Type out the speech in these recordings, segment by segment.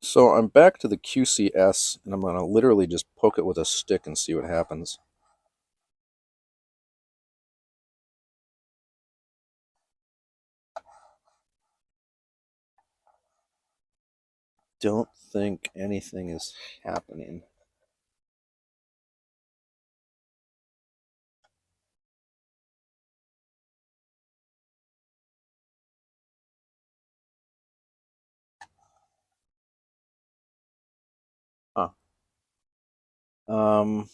So I'm back to the QCS, and I'm going to literally just poke it with a stick and see what happens. Don't think anything is happening. Huh. Um,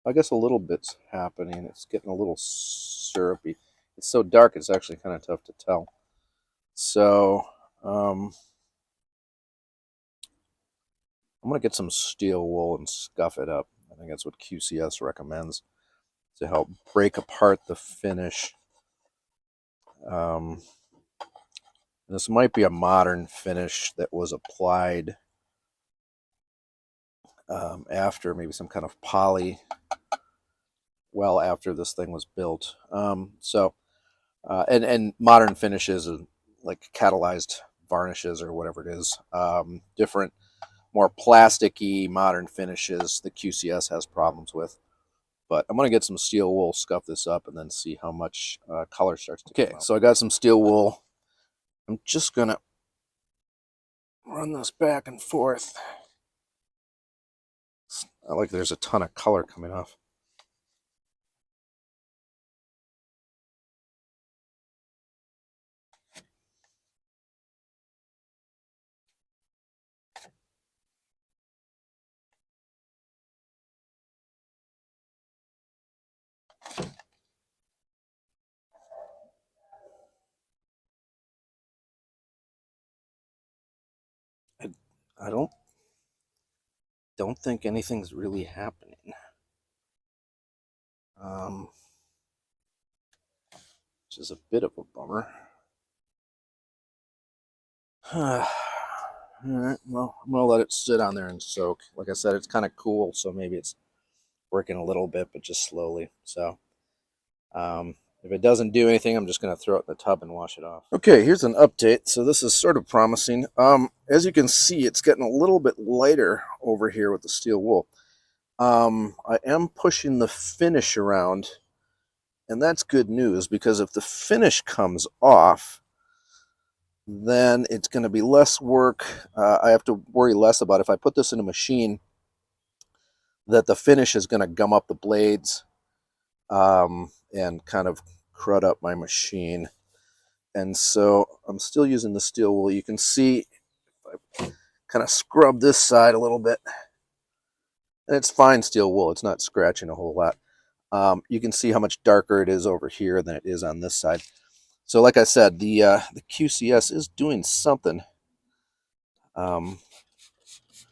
I guess a little bit's happening. It's getting a little syrupy. It's so dark, it's actually kind of tough to tell. So, I'm going to get some steel wool and scuff it up. I think that's what QCS recommends to help break apart the finish. Um, this might be a modern finish that was applied after maybe some kind of poly well after this thing was built. And modern finishes like catalyzed varnishes or whatever it is, different, more plasticky modern finishes the QCS has problems with. But I'm going to get some steel wool, scuff this up, and then see how much color starts to come out. Okay, so I got some steel wool. I'm just going to run this back and forth. I like there's a ton of color coming off. I don't think anything's really happening. Which is a bit of a bummer. All right, well, I'm gonna let it sit on there and soak. Like I said, it's kind of cool, so maybe it's working a little bit, but just slowly. So if it doesn't do anything, I'm just gonna throw it in the tub and wash it off. Okay, here's an update. So this is sort of promising. As you can see, it's getting a little bit lighter over here with the steel wool. I am pushing the finish around, and that's good news because if the finish comes off, then it's going to be less work. I have to worry less about if I put this in a machine that the finish is going to gum up the blades and kind of crud up my machine. And so I'm still using the steel wool. You can see I kind of scrub this side a little bit. And it's fine steel wool. It's not scratching a whole lot. You can see how much darker it is over here than it is on this side. So like I said, the QCS is doing something.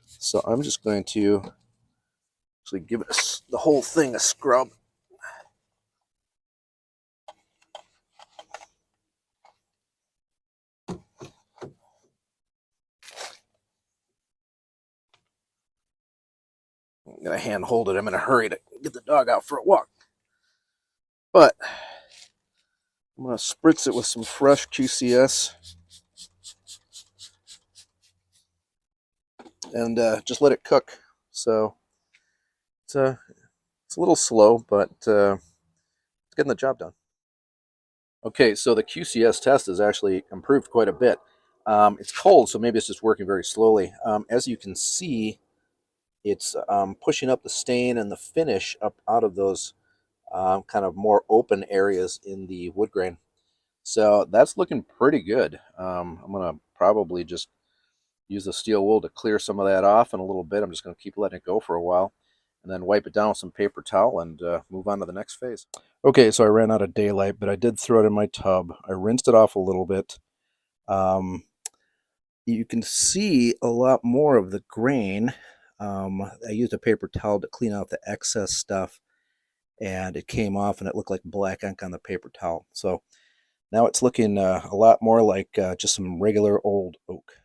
So I'm just going to actually give it the whole thing a scrub. I'm going to hand hold it. I'm in a hurry to get the dog out for a walk. But I'm going to spritz it with some fresh QCS and just let it cook. So it's a little slow, but it's getting the job done. Okay, so the QCS test has actually improved quite a bit. It's cold, so maybe it's just working very slowly. As you can see, it's pushing up the stain and the finish up out of those kind of more open areas in the wood grain. So that's looking pretty good. I'm going to probably just use the steel wool to clear some of that off in a little bit. I'm just going to keep letting it go for a while and then wipe it down with some paper towel and move on to the next phase. Okay, so I ran out of daylight, but I did throw it in my tub. I rinsed it off a little bit. You can see a lot more of the grain. I used a paper towel to clean out the excess stuff, and it came off and it looked like black ink on the paper towel. So now it's looking a lot more like just some regular old oak.